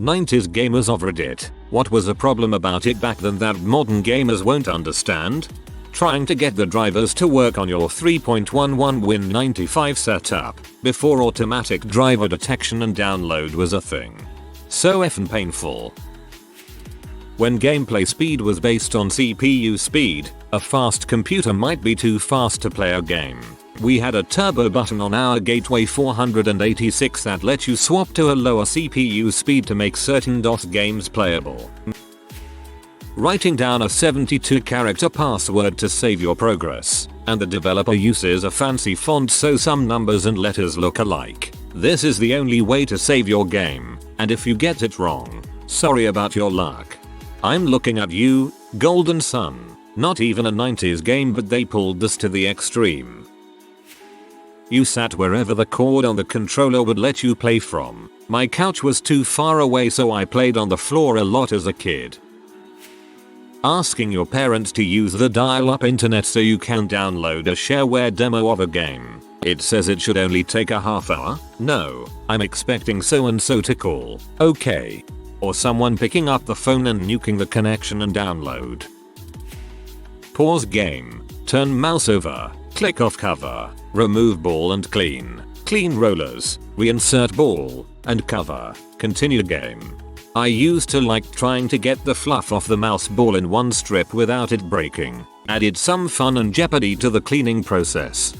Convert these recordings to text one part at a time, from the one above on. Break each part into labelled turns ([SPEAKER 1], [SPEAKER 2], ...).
[SPEAKER 1] 90s gamers of Reddit, what was a problem about it back then that modern gamers won't understand? Trying to get the drivers to work on your 3.11 Win95 setup before automatic driver detection and download was a thing. So effing painful. When gameplay speed was based on CPU speed, a fast computer might be too fast to play a game. We had a turbo button on our Gateway 486 that let you swap to a lower CPU speed to make certain DOS games playable. Writing down a 72-character password to save your progress, and the developer uses a fancy font so some numbers and letters look alike. This is the only way to save your game, and if you get it wrong, sorry about your luck. I'm looking at you, Golden Sun. Not even a 90s game, but they pulled this to the extreme. You sat wherever the cord on the controller would let you play from. My couch was too far away, so I played on the floor a lot as a kid. Asking your parents to use the dial-up internet so you can download a shareware demo of a game. It says it should only take a half hour? No, I'm expecting so and so to call. Okay. Or someone picking up the phone and nuking the connection and download. Pause game. Turn mouse over. Click off cover. Remove ball and clean. Clean rollers. Reinsert ball. And cover. Continue game. I used to like trying to get the fluff off the mouse ball in one strip without it breaking. Added some fun and jeopardy to the cleaning process.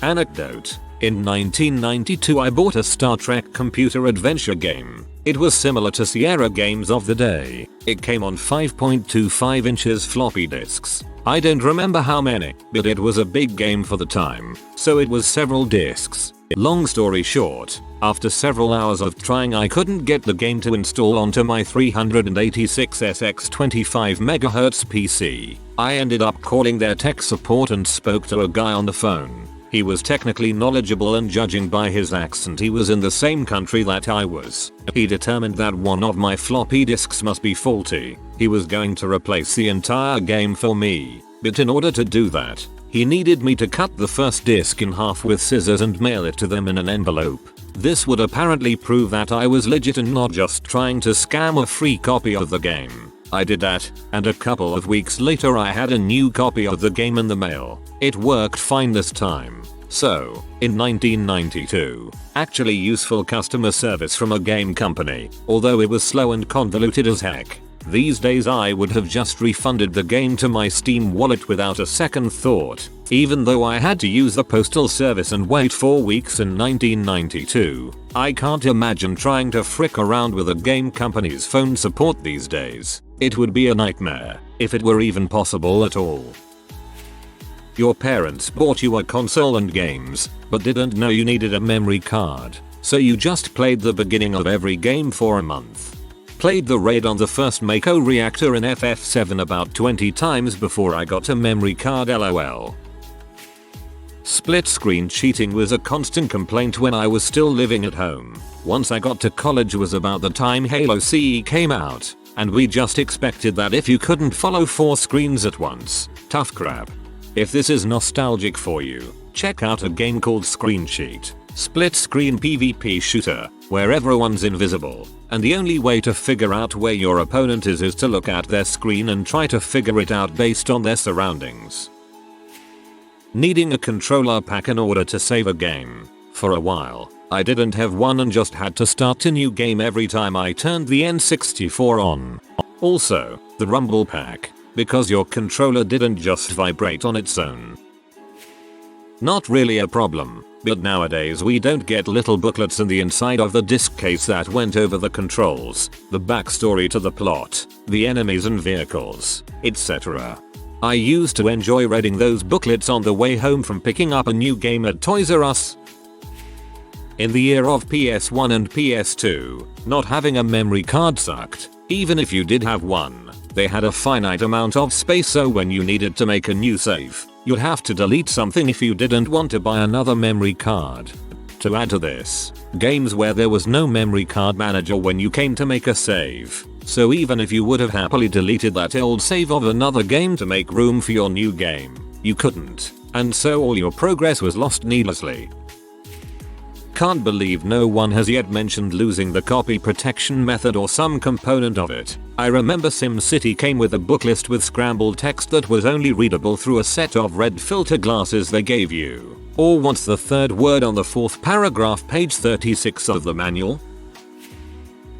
[SPEAKER 1] Anecdote. In 1992 I bought a Star Trek computer adventure game. It was similar to Sierra games of the day. It came on 5.25 inches floppy disks. I don't remember how many, but it was a big game for the time, so it was several disks. Long story short, after several hours of trying I couldn't get the game to install onto my 386SX 25MHz PC. I ended up calling their tech support and spoke to a guy on the phone. He was technically knowledgeable, and judging by his accent he was in the same country that I was. He determined that one of my floppy disks must be faulty. He was going to replace the entire game for me, but in order to do that, he needed me to cut the first disk in half with scissors and mail it to them in an envelope. This would apparently prove that I was legit and not just trying to scam a free copy of the game. I did that, and a couple of weeks later I had a new copy of the game in the mail. It worked fine this time. So, in 1992, actually useful customer service from a game company, although it was slow and convoluted as heck. These days I would have just refunded the game to my Steam wallet without a second thought, even though I had to use the postal service and wait 4 weeks in 1992. I can't imagine trying to frick around with a game company's phone support these days. It would be a nightmare, if it were even possible at all. Your parents bought you a console and games, but didn't know you needed a memory card, so you just played the beginning of every game for a month. Played the raid on the first Mako reactor in FF7 about 20 times before I got a memory card, lol. Split screen cheating was a constant complaint when I was still living at home. Once I got to college was about the time Halo CE came out, and we just expected that if you couldn't follow 4 screens at once, tough crap. If this is nostalgic for you, check out a game called Screen Cheat. Split screen PvP shooter, where everyone's invisible, and the only way to figure out where your opponent is to look at their screen and try to figure it out based on their surroundings. Needing a controller pack in order to save a game. For a while, I didn't have one and just had to start a new game every time I turned the N64 on. Also, the Rumble pack, because your controller didn't just vibrate on its own. Not really a problem, but nowadays we don't get little booklets in the inside of the disc case that went over the controls, the backstory to the plot, the enemies and vehicles, etc. I used to enjoy reading those booklets on the way home from picking up a new game at Toys R Us. In the year of PS1 and PS2, not having a memory card sucked. Even if you did have one, they had a finite amount of space, so when you needed to make a new save, you'd have to delete something if you didn't want to buy another memory card. To add to this, games where there was no memory card manager when you came to make a save, so even if you would have happily deleted that old save of another game to make room for your new game, you couldn't, and so all your progress was lost needlessly. Can't believe no one has yet mentioned losing the copy protection method or some component of it. I remember SimCity came with a book list with scrambled text that was only readable through a set of red filter glasses they gave you. Or what's the third word on the fourth paragraph, page 36 of the manual?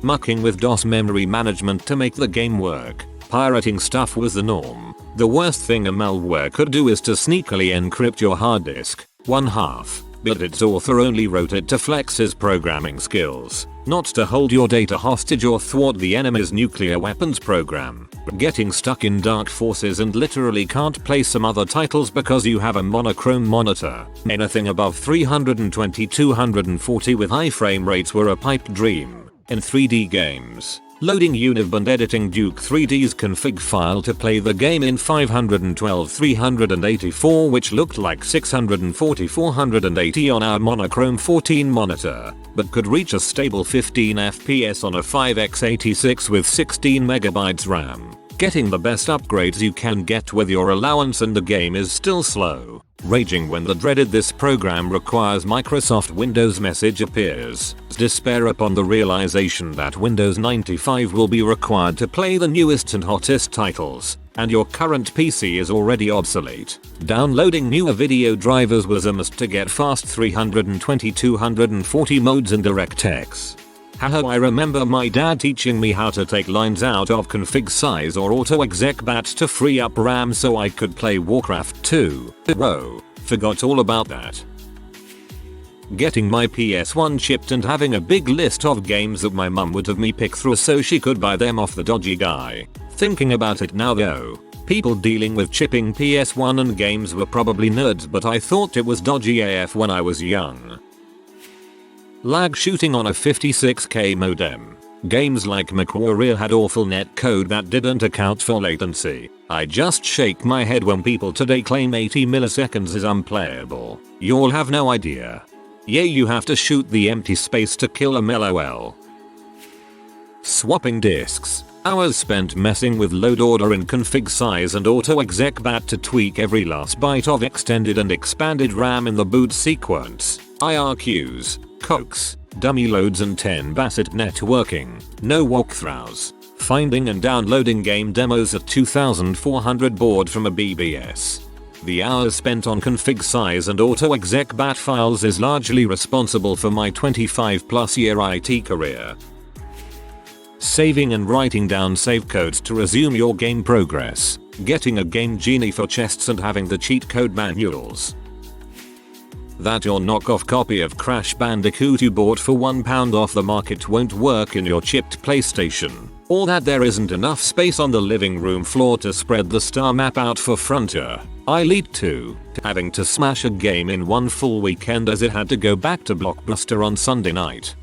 [SPEAKER 1] Mucking with DOS memory management to make the game work. Pirating stuff was the norm. The worst thing a malware could do is to sneakily encrypt your hard disk. One half. But its author only wrote it to flex his programming skills, not to hold your data hostage or thwart the enemy's nuclear weapons program. Getting stuck in Dark Forces and literally can't play some other titles because you have a monochrome monitor. Anything above 320-240 with high frame rates were a pipe dream. In 3D games, loading Univ and editing Duke 3D's config file to play the game in 512-384, which looked like 640-480 on our monochrome 14 monitor, but could reach a stable 15 FPS on a 5x86 with 16 MB RAM. Getting the best upgrades you can get with your allowance and the game is still slow. Raging when the dreaded "this program requires Microsoft Windows" message appears. Despair upon the realization that Windows 95 will be required to play the newest and hottest titles, and your current PC is already obsolete. Downloading newer video drivers was a must to get fast 320-240 modes in DirectX. Haha, I remember my dad teaching me how to take lines out of config size or auto-exec.bat to free up RAM so I could play Warcraft 2. Forgot all about that. Getting my PS1 chipped and having a big list of games that my mum would have me pick through so she could buy them off the dodgy guy. Thinking about it now though, people dealing with chipping PS1 and games were probably nerds, but I thought it was dodgy AF when I was young. Lag shooting on a 56k modem. Games like MechWarrior had awful net code that didn't account for latency. I just shake my head when people today claim 80 milliseconds is unplayable. Y'all have no idea. Yeah, you have to shoot the empty space to kill them, LOL. Swapping disks. Hours spent messing with load order and config size and auto-exec.bat to tweak every last byte of extended and expanded RAM in the boot sequence. IRQs, cokes, dummy loads and 10 basset networking. No walkthroughs. Finding and downloading game demos at 2400 baud from a BBS. The hours spent on config size and auto-exec.bat files is largely responsible for my 25+ year IT career. Saving and writing down save codes to resume your game progress. Getting a Game Genie for chests and having the cheat code manuals. That your knockoff copy of Crash Bandicoot you bought for £1 off the market won't work in your chipped PlayStation. Or that there isn't enough space on the living room floor to spread the star map out for Frontier. I lead to having to smash a game in one full weekend as it had to go back to Blockbuster on Sunday night.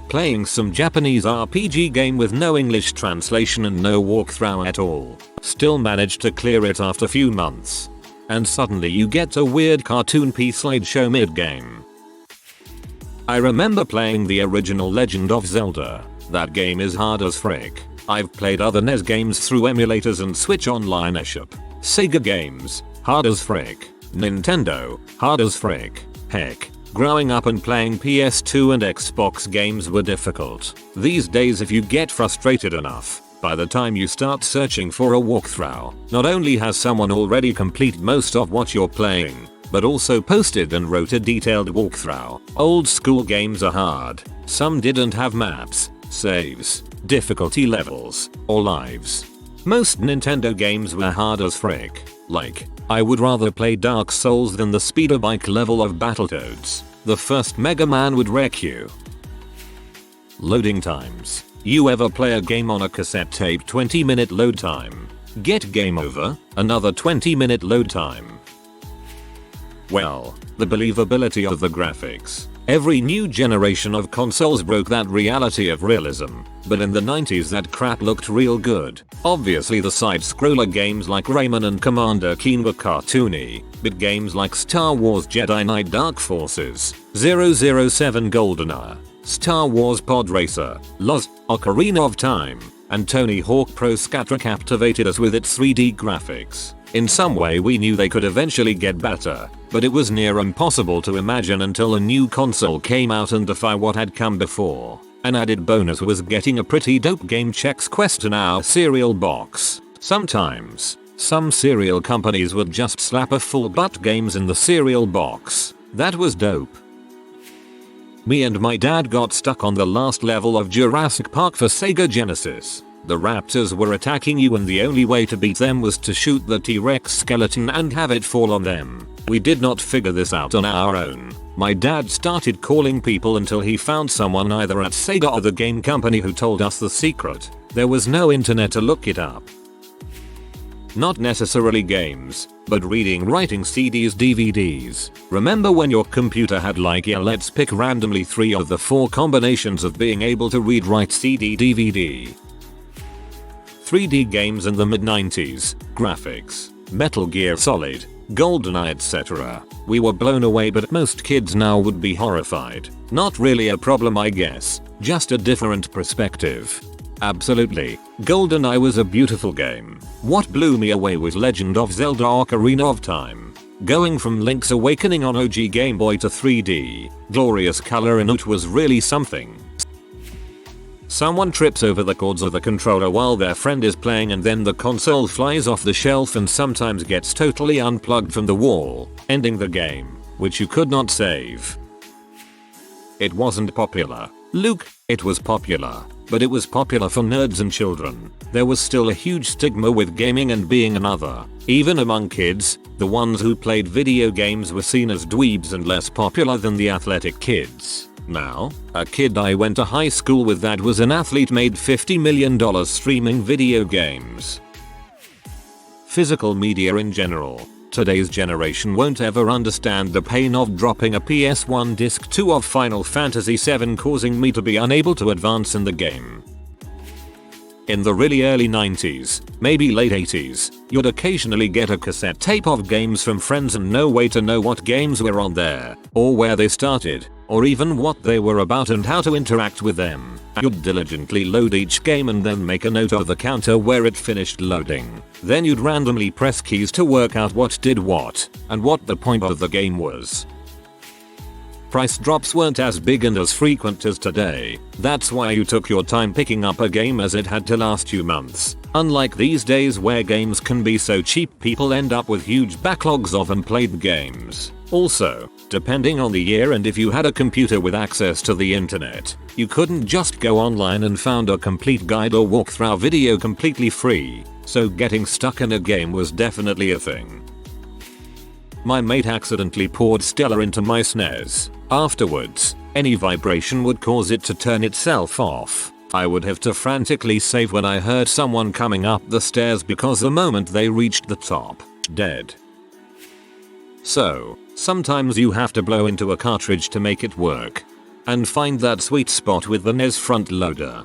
[SPEAKER 1] Playing some Japanese RPG game with no English translation and no walkthrough at all. Still managed to clear it after few months. And suddenly you get a weird cartoon slideshow mid-game. I remember playing the original Legend of Zelda. That game is hard as frick. I've played other NES games through emulators and Switch Online eShop. Sega games, hard as frick. Nintendo, hard as frick. Heck, growing up and playing PS2 and Xbox games were difficult. These days if you get frustrated enough, by the time you start searching for a walkthrough, not only has someone already completed most of what you're playing, but also posted and wrote a detailed walkthrough. Old school games are hard. Some didn't have maps, saves, difficulty levels, or lives. Most Nintendo games were hard as frick. Like, I would rather play Dark Souls than the speeder bike level of Battletoads. The first Mega Man would wreck you. Loading times. You ever play a game on a cassette tape 20-minute load time? Get game over, another 20-minute load time. Well, the believability of the graphics. Every new generation of consoles broke that reality of realism, but in the 90's that crap looked real good. Obviously the side-scroller games like Rayman and Commander Keen were cartoony, but games like Star Wars Jedi Knight Dark Forces, 007 GoldenEye, Star Wars Pod Racer, Lost, Ocarina of Time, and Tony Hawk Pro Skater captivated us with its 3D graphics. In some way we knew they could eventually get better, but it was near impossible to imagine until a new console came out and defy what had come before. An added bonus was getting a pretty dope Game Chex Quest in our cereal box. Sometimes, some cereal companies would just slap a full butt games in the cereal box. That was dope. Me and my dad got stuck on the last level of Jurassic Park for Sega Genesis. The raptors were attacking you and the only way to beat them was to shoot the T-Rex skeleton and have it fall on them. We did not figure this out on our own. My dad started calling people until he found someone either at Sega or the game company who told us the secret. There was no internet to look it up. Not necessarily games, but reading, writing, CDs, DVDs. Remember when your computer had like, yeah, let's pick randomly 3 of the 4 combinations of being able to read, write, CD, DVD. 3D games in the mid-90s, graphics, Metal Gear Solid, GoldenEye, etc. We were blown away, but most kids now would be horrified. Not really a problem, I guess, just a different perspective. Absolutely, GoldenEye was a beautiful game. What blew me away was Legend of Zelda Ocarina of Time. Going from Link's Awakening on OG Game Boy to 3D, glorious color in it was really something. Someone trips over the cords of the controller while their friend is playing and then the console flies off the shelf and sometimes gets totally unplugged from the wall, ending the game, which you could not save. It wasn't popular. Luke, it was popular, but it was popular for nerds and children. There was still a huge stigma with gaming and being another. Even among kids, the ones who played video games were seen as dweebs and less popular than the athletic kids. Now, a kid I went to high school with that was an athlete made $50 million streaming video games. Physical media in general. Today's generation won't ever understand the pain of dropping a PS1 disc 2 of Final Fantasy VII causing me to be unable to advance in the game. In the really early 90s, maybe late 80s, you'd occasionally get a cassette tape of games from friends and no way to know what games were on there, or where they started, or even what they were about and how to interact with them. You'd diligently load each game and then make a note of the counter where it finished loading. Then you'd randomly press keys to work out what did what, and what the point of the game was. Price drops weren't as big and as frequent as today. That's why you took your time picking up a game, as it had to last you months. Unlike these days where games can be so cheap, people end up with huge backlogs of unplayed games. Also, depending on the year and if you had a computer with access to the internet, you couldn't just go online and found a complete guide or walkthrough video completely free, so getting stuck in a game was definitely a thing. My mate accidentally poured Stella into my SNES. Afterwards, any vibration would cause it to turn itself off. I would have to frantically save when I heard someone coming up the stairs because the moment they reached the top, dead. So, sometimes you have to blow into a cartridge to make it work. And find that sweet spot with the NES front loader.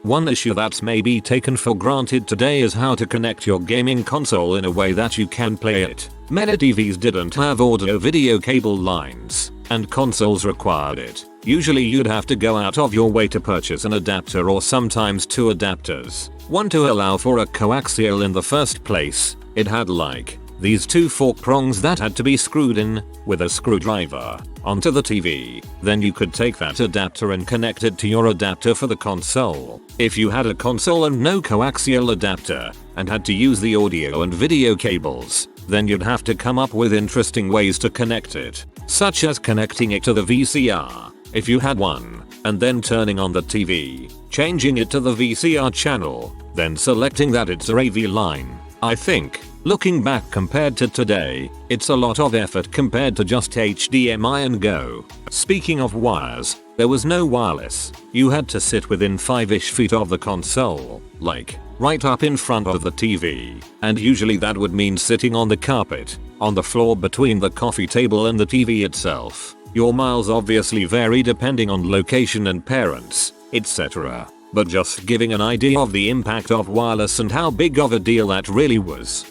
[SPEAKER 1] One issue that's maybe taken for granted today is how to connect your gaming console in a way that you can play it. Many TVs didn't have audio-video cable lines, and consoles required it. Usually you'd have to go out of your way to purchase an adapter or sometimes 2 adapters. One to allow for a coaxial in the first place. It had like these 2 fork prongs that had to be screwed in, with a screwdriver, onto the TV. Then you could take that adapter and connect it to your adapter for the console. If you had a console and no coaxial adapter, and had to use the audio and video cables, then you'd have to come up with interesting ways to connect it, such as connecting it to the VCR, if you had one, and then turning on the TV, changing it to the VCR channel, then selecting that it's a AV line. I think, looking back compared to today, it's a lot of effort compared to just HDMI and go. Speaking of wires, there was no wireless. You had to sit within 5-ish feet of the console, like, right up in front of the TV. And usually that would mean sitting on the carpet, on the floor between the coffee table and the TV itself. Your miles obviously vary depending on location and parents, etc. But just giving an idea of the impact of wireless and how big of a deal that really was.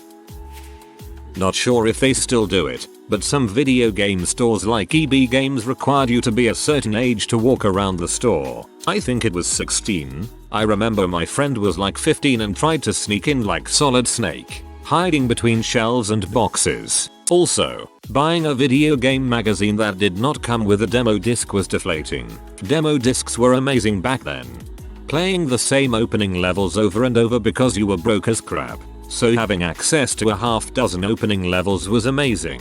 [SPEAKER 1] Not sure if they still do it, but some video game stores like EB Games required you to be a certain age to walk around the store. I think it was 16. I remember my friend was like 15 and tried to sneak in like Solid Snake. hiding between shelves and boxes. Also, buying a video game magazine that did not come with a demo disc was deflating. Demo discs were amazing back then. Playing the same opening levels over and over because you were broke as crap. So having access to a half dozen opening levels was amazing.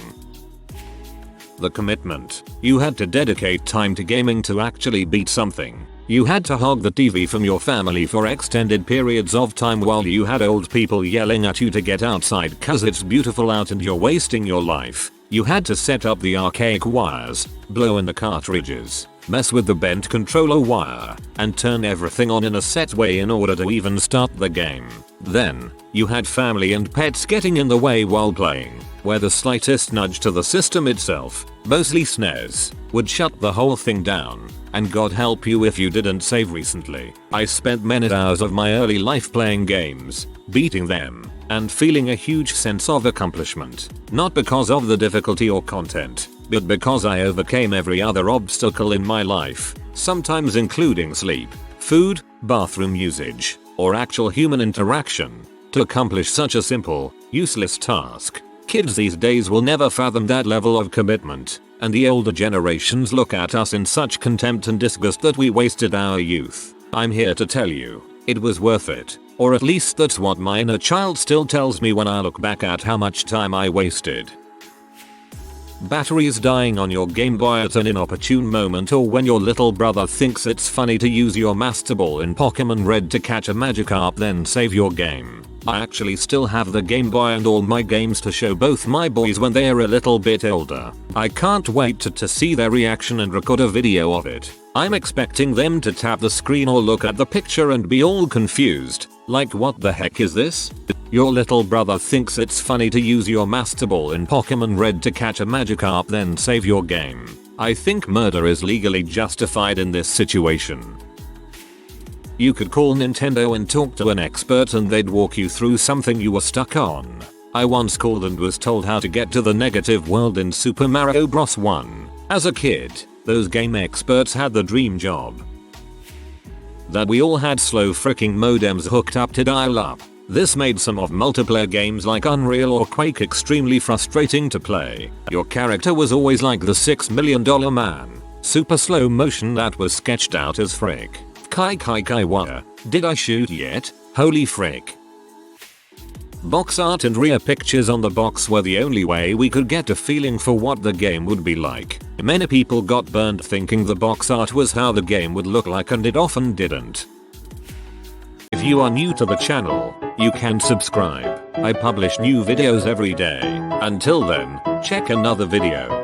[SPEAKER 1] The commitment. You had to dedicate time to gaming to actually beat something. You had to hog the TV from your family for extended periods of time while you had old people yelling at you to get outside cause it's beautiful out and you're wasting your life. You had to set up the archaic wires, blow in the cartridges, mess with the bent controller wire, and turn everything on in a set way in order to even start the game. Then, you had family and pets getting in the way while playing, where the slightest nudge to the system itself, mostly SNES, would shut the whole thing down. And God help you if you didn't save recently. I spent many hours of my early life playing games, beating them, and feeling a huge sense of accomplishment. Not because of the difficulty or content, but because I overcame every other obstacle in my life, sometimes including sleep, food, bathroom usage, or actual human interaction, to accomplish such a simple, useless task. Kids these days will never fathom that level of commitment, and the older generations look at us in such contempt and disgust that we wasted our youth. I'm here to tell you, it was worth it, or at least that's what my inner child still tells me when I look back at how much time I wasted. Batteries dying on your Game Boy at an inopportune moment, or when your little brother thinks it's funny to use your Master Ball in Pokemon Red to catch a Magikarp then save your game. I actually still have the Game Boy and all my games to show both my boys when they are a little bit older. I can't wait to see their reaction and record a video of it. I'm expecting them to tap the screen or look at the picture and be all confused, like what the heck is this? Your little brother thinks it's funny to use your Master Ball in Pokemon Red to catch a Magikarp then save your game. I think murder is legally justified in this situation. You could call Nintendo and talk to an expert and they'd walk you through something you were stuck on. I once called and was told how to get to the negative world in Super Mario Bros. 1. As a kid, those game experts had the dream job. That we all had slow fricking modems hooked up to dial-up. This made some of multiplayer games like Unreal or Quake extremely frustrating to play. Your character was always like the $6 million man. Super slow motion that was sketched out as frick. Kai wah. Did I shoot yet? Holy frick. Box art and rear pictures on the box were the only way we could get a feeling for what the game would be like. Many people got burned thinking the box art was how the game would look like, and it often didn't. If you are new to the channel, you can subscribe. I publish new videos every day. Until then, check another video.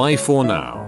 [SPEAKER 1] Bye for now.